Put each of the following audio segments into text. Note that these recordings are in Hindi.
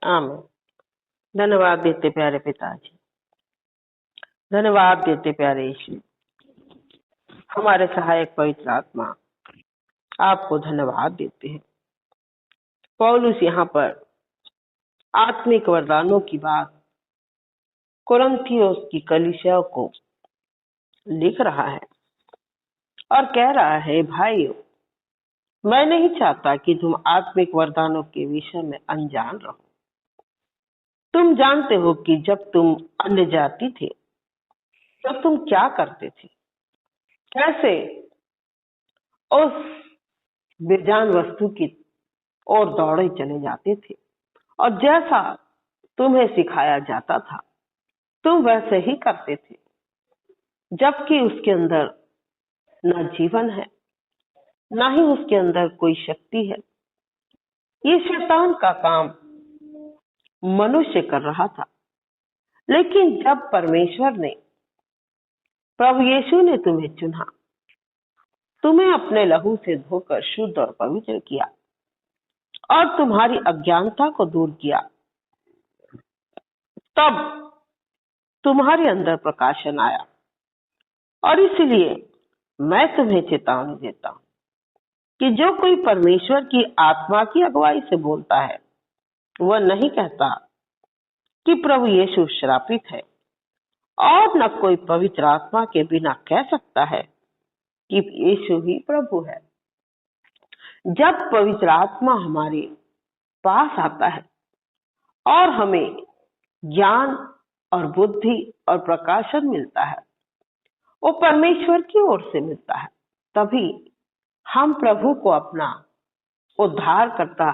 आमीन। धन्यवाद देते प्यारे पिताजी, धन्यवाद देते प्यारे यीशु, हमारे सहायक पवित्र आत्मा, आपको धन्यवाद देते हैं। पौलुस यहाँ पर आत्मिक वरदानों की बात कुरिन्थियों की कलीसिया को लिख रहा है और कह रहा है, भाइयों, मैं नहीं चाहता कि तुम आत्मिक वरदानों के विषय में अनजान रहो। तुम जानते हो कि जब तुम अन्य जाति थे तो तुम क्या करते थे, कैसे उस बेजान वस्तु की ओर दौड़े चले जाते थे और जैसा तुम्हें सिखाया जाता था तुम वैसे ही करते थे, जबकि उसके अंदर न जीवन है न ही उसके अंदर कोई शक्ति है। ये शैतान का काम मनुष्य कर रहा था, लेकिन जब परमेश्वर ने, प्रभु यीशु ने तुम्हें चुना, तुम्हें अपने लहू से धोकर शुद्ध और पवित्र किया और तुम्हारी अज्ञानता को दूर किया, तब तुम्हारे अंदर प्रकाशन आया। और इसलिए मैं तुम्हें चेतावनी देता हूं कि जो कोई परमेश्वर की आत्मा की अगुवाई से बोलता है वह नहीं कहता कि प्रभु यीशु श्रापित है, और न कोई पवित्र आत्मा के बिना कह सकता है कि यीशु ही प्रभु है। जब पवित्र आत्मा हमारे पास आता है और हमें ज्ञान और बुद्धि और प्रकाशन मिलता है, वो परमेश्वर की ओर से मिलता है, तभी हम प्रभु को अपना उद्धारकर्ता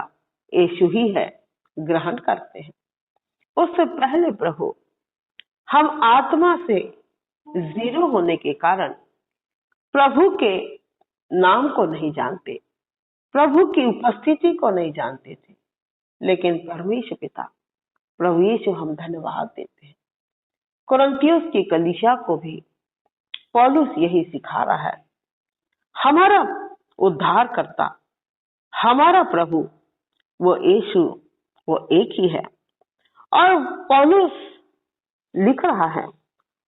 यीशु ही है ग्रहण करते हैं। उससे पहले प्रभु, हम आत्मा से जीरो होने के कारण प्रभु के नाम को नहीं जानते, प्रभु की उपस्थिति को नहीं जानते थे। लेकिन परमेश्वर पिता, प्रभु यीशु, हम धन्यवाद देते हैं। कुरिन्थियों की कलीसिया को भी पौलुस यही सिखा रहा है। हमारा उद्धारकर्ता, हमारा प्रभु, वो यीशु, वो एक ही है। और पौलुस लिख रहा है,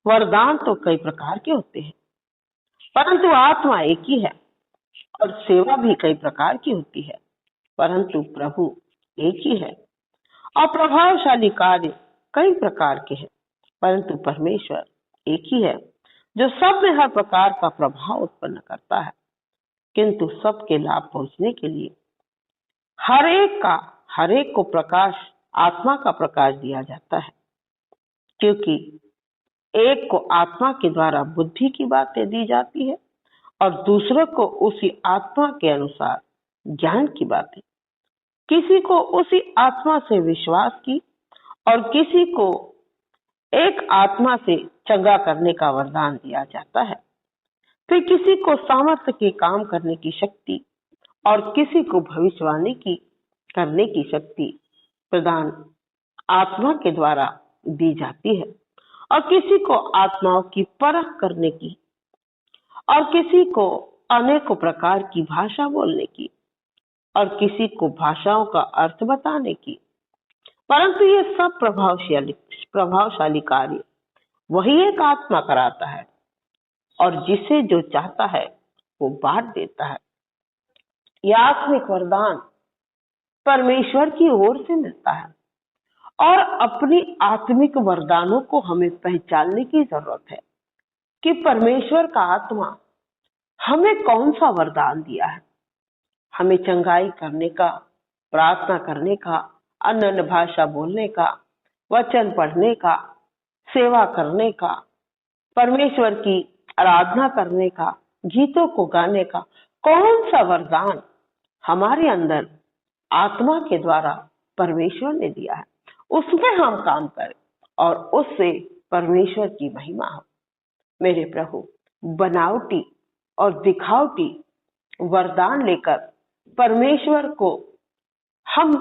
वरदान तो कई प्रकार के होते हैं, परंतु आत्मा एक ही है, और सेवा भी कई प्रकार की होती है, परंतु प्रभु एक ही है। और प्रभावशाली कार्य कई प्रकार के हैं, परंतु परमेश्वर एक ही है, जो सब में हर प्रकार का प्रभाव उत्पन्न करता है, किंतु सबके लाभ पहुंचने के लिए हर एक को प्रकाश, आत्मा का प्रकाश दिया जाता है। क्योंकि एक को आत्मा के द्वारा बुद्धि की बातें दी जाती है और दूसरे को उसी आत्मा के अनुसार ज्ञान की बातें, किसी को उसी आत्मा से विश्वास की और किसी को एक आत्मा से चंगा करने का वरदान दिया जाता है। फिर किसी को सामर्थ्य के काम करने की शक्ति और किसी को भविष्यवाणी की करने की शक्ति प्रदान आत्मा के द्वारा दी जाती है, और किसी को आत्माओं की परख करने की, और किसी को अनेकों प्रकार की भाषा बोलने की, और किसी को भाषाओं का अर्थ बताने की। परंतु ये सब प्रभावशाली कार्य वही एक आत्मा कराता है, और जिसे जो चाहता है वो बांट देता है। यह आत्मिक वरदान परमेश्वर की ओर से मिलता है, और अपनी आत्मिक वरदानों को हमें पहचानने की जरूरत है कि परमेश्वर का आत्मा हमें कौन सा वरदान दिया है। हमें चंगाई करने का, प्रार्थना करने का, अन्य भाषा बोलने का, वचन पढ़ने का, सेवा करने का, परमेश्वर की आराधना करने का, गीतों को गाने का, कौन सा वरदान हमारे अंदर आत्मा के द्वारा परमेश्वर ने दिया है, उसमें हम काम करें और उससे परमेश्वर की महिमा हो। मेरे प्रभु, बनावटी और दिखावटी वरदान लेकर हम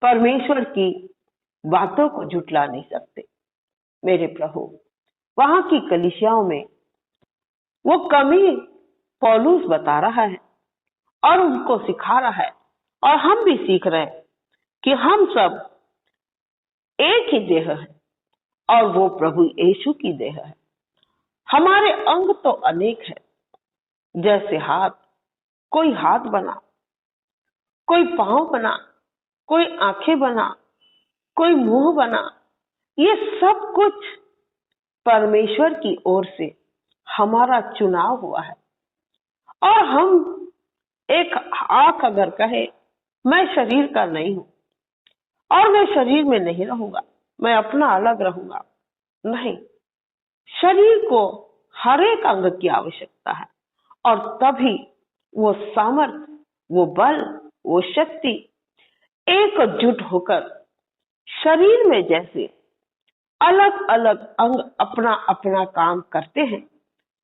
परमेश्वर की बातों को झुठला नहीं सकते। मेरे प्रभु, वहां की कलीसियाओं में वो कमी पौलुस बता रहा है और उनको सिखा रहा है, और हम भी सीख रहे हैं कि हम सब एक ही देह है और वो प्रभु यीशु की देह है। हमारे अंग तो अनेक है, जैसे हाथ, कोई हाथ बना, कोई पांव बना, कोई आंखें बना, कोई मुंह बना। ये सब कुछ परमेश्वर की ओर से हमारा चुनाव हुआ है। और हम एक आंख अगर कहे मैं शरीर का नहीं हूं और मैं शरीर में नहीं रहूंगा, मैं अपना अलग रहूंगा, नहीं, शरीर को हर एक अंग की आवश्यकता है। और तभी वो सामर्थ्य, वो बल, वो शक्ति एकजुट होकर शरीर में जैसे अलग अलग अंग अपना अपना काम करते हैं,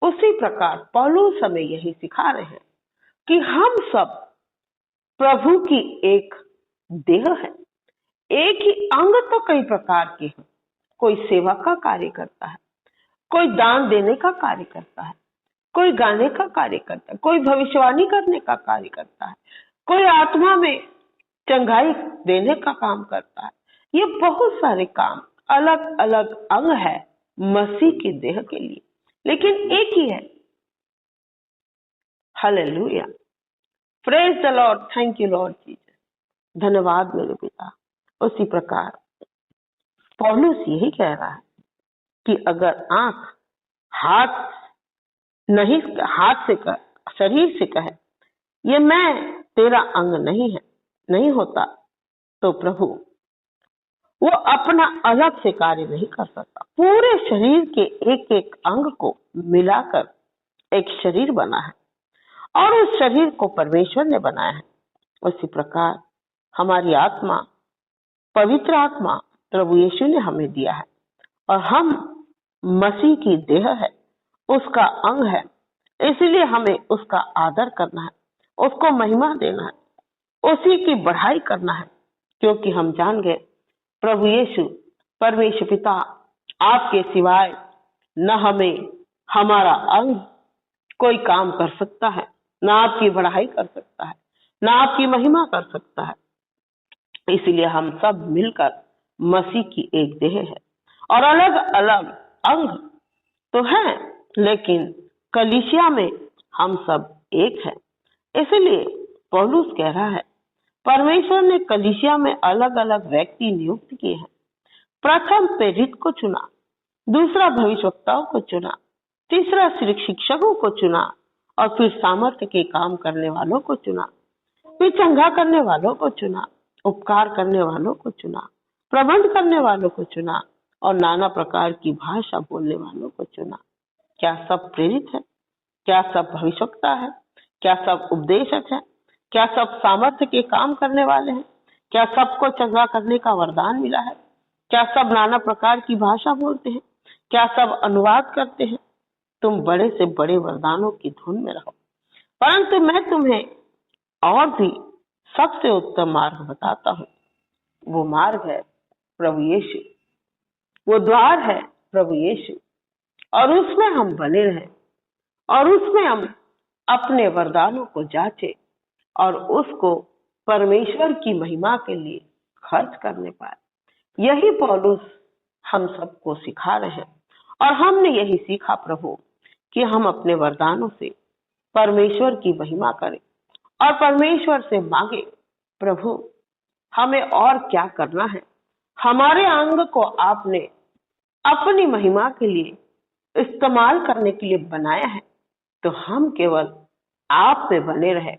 उसी प्रकार पौलुस हमें यही सिखा रहे हैं कि हम सब प्रभु की एक देह है। एक ही अंग तो कई प्रकार के हैं। कोई सेवा का कार्य करता है, कोई दान देने का कार्य करता है, कोई गाने का कार्य करता है, कोई भविष्यवाणी करने का कार्य करता है, कोई आत्मा में चंगाई देने का काम करता है। ये बहुत सारे काम, अलग अलग अंग है मसीह की देह के लिए, लेकिन एक ही है। Hallelujah, praise the Lord, thank you Lord Jesus, धन्यवाद मेरे पिता। उसी प्रकार पौलुस यही कह रहा है कि अगर आंख हाथ नहीं, हाथ से कह, शरीर से कहे ये मैं तेरा अंग नहीं है, नहीं होता, तो प्रभु वो अपना अलग से कार्य नहीं कर सकता। पूरे शरीर के एक एक अंग को मिलाकर एक शरीर बना है और उस शरीर को परमेश्वर ने बनाया है। उसी प्रकार हमारी आत्मा, पवित्र आत्मा प्रभु यीशु ने हमें दिया है और हम मसीह की देह है, उसका अंग है। इसलिए हमें उसका आदर करना है, उसको महिमा देना है, उसी की बढ़ाई करना है, क्योंकि हम जान गए प्रभु यीशु, परमेश्वर पिता, आपके सिवाय न हमें हमारा अंग कोई काम कर सकता है, न आपकी बढ़ाई कर सकता है, न आपकी महिमा कर सकता है। इसलिए हम सब मिलकर मसीह की एक देह है और अलग अलग अंग तो हैं, लेकिन कलीसिया में हम सब एक है। इसलिए पौलुस कह रहा है परमेश्वर ने कलीसिया में अलग अलग व्यक्ति नियुक्त किए हैं। प्रथम प्रेरित को चुना, दूसरा भविष्यवक्ताओं को चुना, तीसरा शिक्षकों को चुना और फिर सामर्थ्य के काम करने वालों को चुना, फिर चंगा करने वालों को चुना, उपकार करने वालों को चुना, प्रबंध करने वालों को चुना और नाना प्रकार की भाषा बोलने वालों को चुना। क्या सब प्रेरित है? क्या सब भविष्यवक्ता है? क्या सब उपदेशक है? क्या सब सामर्थ्य के काम करने वाले हैं? क्या सबको चंगा करने का वरदान मिला है? क्या सब नाना प्रकार की भाषा बोलते हैं? क्या सब अनुवाद करते हैं? तुम बड़े से बड़े वरदानों की धुन में रहो, परंतु मैं तुम्हें और भी सबसे उत्तम मार्ग बताता हूँ। वो मार्ग है प्रभु यीशु, वो द्वार है प्रभु यीशु, और उसमें हम बने रहें और उसमें हम अपने वरदानों को जांचे और उसको परमेश्वर की महिमा के लिए खर्च करने पाए। यही पौलुस हम सबको सिखा रहे हैं और हमने यही सीखा प्रभु कि हम अपने वरदानों से परमेश्वर की महिमा करें और परमेश्वर से मांगे, प्रभु हमें और क्या करना है। हमारे अंग को आपने अपनी महिमा के लिए इस्तेमाल करने के लिए बनाया है, तो हम केवल आप में बने रहे,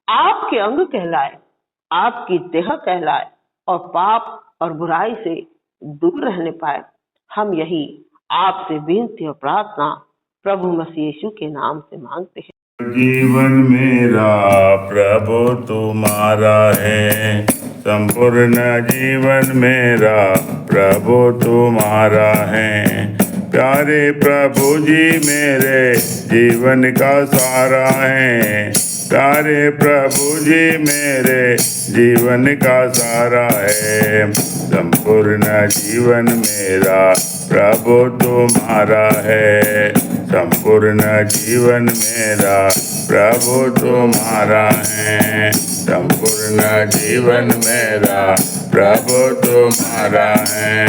आपके अंग कहलाए, आपकी देह कहलाए और पाप और बुराई से दूर रहने पाए। हम यही आपसे विनती और प्रार्थना प्रभु मसीह यीशु के नाम से मांगते हैं। जीवन मेरा प्रभु तुम्हारा है, संपूर्ण जीवन मेरा प्रभु तुम्हारा है। प्यारे प्रभु जी मेरे जीवन का सारा है, प्यारे प्रभु जी मेरे जीवन का सारा है। संपूर्ण जीवन मेरा प्रभु तुम्हारा है, संपूर्ण जीवन मेरा प्रभु तुम्हारा है। संपूर्ण जीवन मेरा प्रभु तुम्हारा है।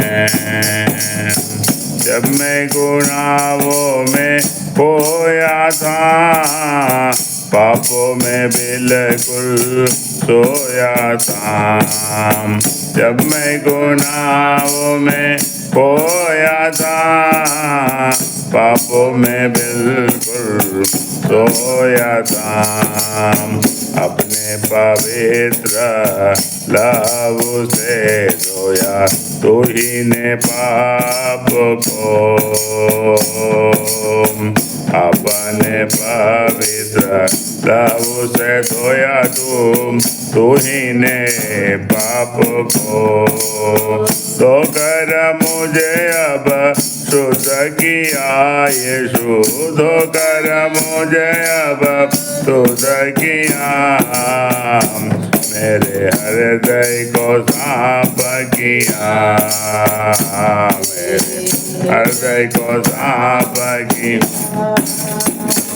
जब मैं गुनाहों में खोया था, पापों में बिल्कुल सोया था। जब मैं गुनाहों में खोया था, पापों में बिल्कुल सोया था। अपने पवित्र लहू से धोया तू ही ने पाप को। अपने पवित्र लहू से धोया तू ही ने पाप को। तो कर मुझे अब शुद्ध किया यीशु, तो कर मुझे अब शुद्ध किया। मेरे हृदय को साफ किया, मेरे हृदय को साफ किया।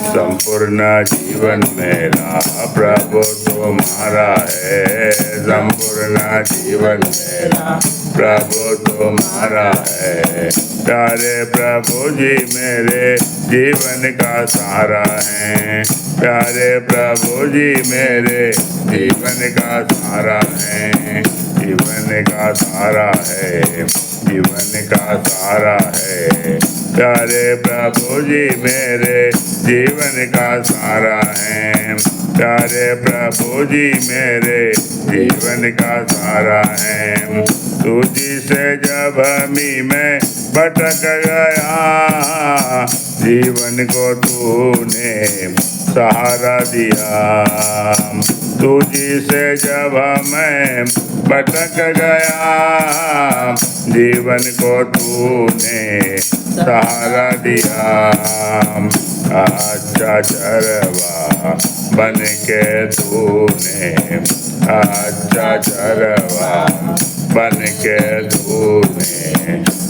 संपूर्ण जीवन मेरा प्रभु तुम्हारा है। संपूर्ण जीवन मेरा प्रभु तुम्हारा है। प्यारे प्रभु जी मेरे जीवन का सहारा है। प्यारे प्रभु जी मेरे जीवन का सहारा है। जीवन का सहारा है। जीवन का सहारा है। प्यारे प्रभु जी मेरे जीवन का सहारा है। प्यारे प्रभु जी मेरे जीवन का सहारा है। तुझी से जब मैं भटक गया, जीवन को तूने सहारा दिया। तुझी से जब मैं भटक गया, जीवन को तूने सहारा दिया। अच्छा चरवा बन के तूने, अच्छा चरवा बन के तूने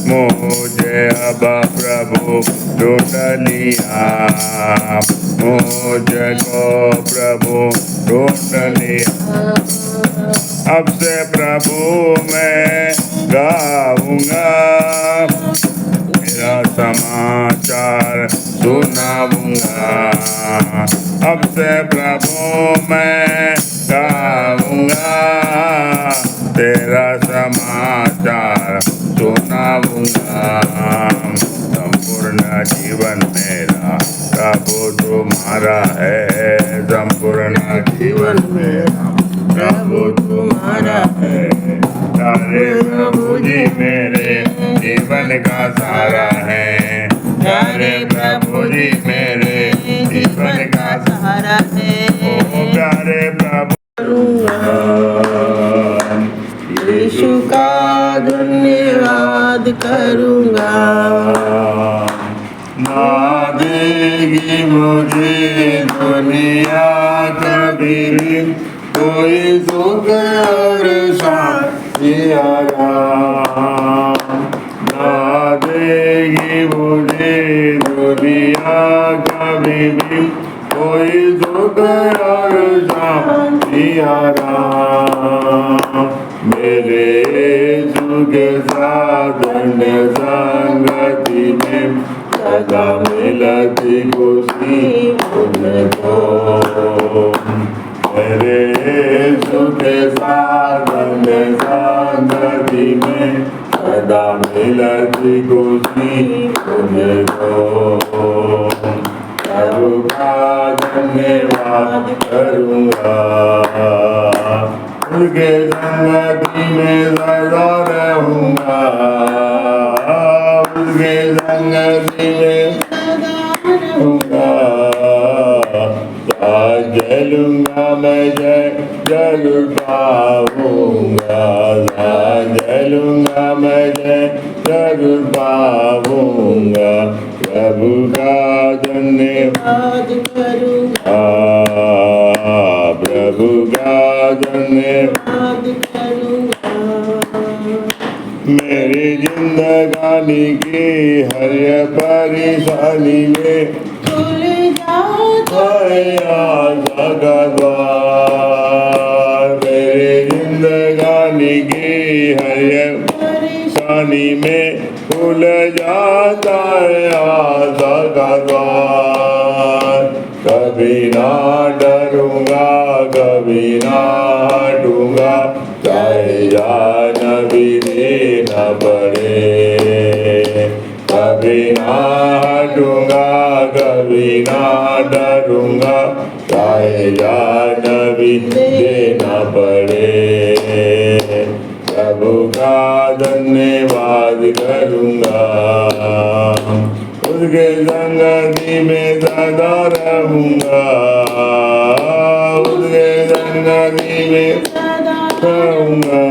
मुझे अब प्रभु ढूंढ लिया। मुझको प्रभु ढूंढ लिया। अब से प्रभु मैं गाऊंगा, मेरा समाचार सुनाऊंगा। अब से प्रभु मैं गाऊंगा, तेरा समाचार सुनाऊंगा। संपूर्ण जीवन मेरा प्रभु तुम्हारा है। संपूर्ण जीवन मेरा प्रभु तुम्हारा है। प्यारे प्रभु जी मेरे जीवन का सहारा है। प्यारे प्रभु जी मेरे जीवन का सहारा है। ओ प्यारे प्रभु यीशु का धन्यवाद करूँगा। ना देगी मुझे दुनिया कभी भी कोई सुख और शांति आराम। ना देगी मुझे दुनिया कभी भी कोई सुख और शांति आराम। मेरे यीशु के साथ संगति में सदा मिलती खुशी मुझको। मेरे यीशु के साथ संगति में सदा मिलती खुशी मुझको। प्रभु का धन्यवाद करूँगा, उनके संगति में सदा रहूँगा। उनके संगति में सदा रहूँगा। जलूँगा मैं जरूर पाऊँगा। जलूँगा मैं जरूर पाऊँगा। प्रभु का धन्यवाद करूँगा। प्रभु का धन्यवाद करूँगा। मेरी जिंदगानी की हर परेशानी में खुल जाता है आशा का द्वार। जिंदगानी में खुल जाता है आशा का द्वार। कभी ना डरूंगा, कभी ना हटूंगा, चाहे जान भी देना पड़े। कभी ना हटूंगा, कभी ना डरूंगा, चाहे जान भी देना पड़े। प्रभु का धन्यवाद करूंगा, उसके संगति में सदा रहूंगा, उसके संगति में रहूंगा।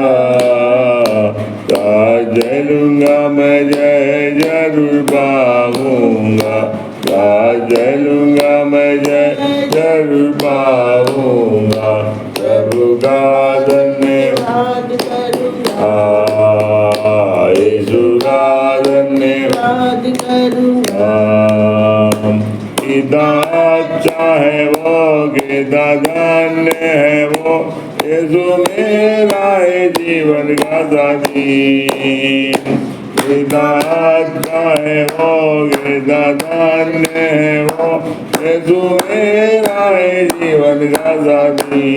साथ चलूंगा मैं, जय जरूर पाऊंगा, साथ चलूंगा मैं, जय जरूर पाऊंगा। प्रभु का धन्यवाद करूंगा, यीशु का धन्यवाद करूंगा। कितना अच्छा है वो, कितना धन्य है वो, यीशु मेरा है जीवन का साथी। कितना अच्छा है वो, कितना धन्य है वो, यीशु मेरा है जीवन का साथी।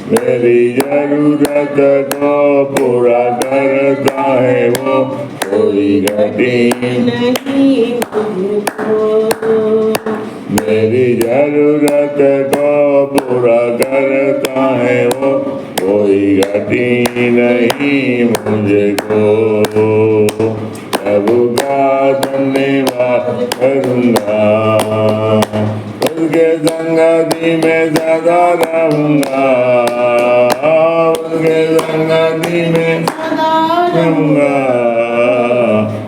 मेरी जरूरत को पूरा करता है वो, कोई घटी नहीं मुझको। मेरी जरूरत को पूरा करता है वो, कोई घटी नहीं मुझको। प्रभु का धन्यवाद करूंगा, उसके संगति में सदा रहूंगा, उसके संगति में सदा रहूंगा।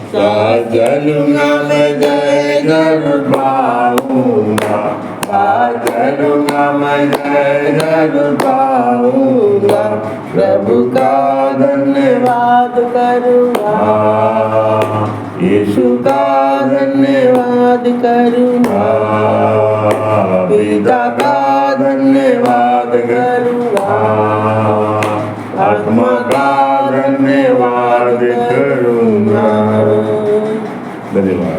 साथ चलूंगा मैं, जय जरूर पाऊंगा, साथ चलूंगा मैं, जय जरूर पाऊंगा। प्रभु का धन्यवाद करूंगा, यीशु का धन्यवाद करूंगा, पिता का धन्यवाद करूंगा, आत्मा का धन्यवाद करूंगा। धन्यवाद।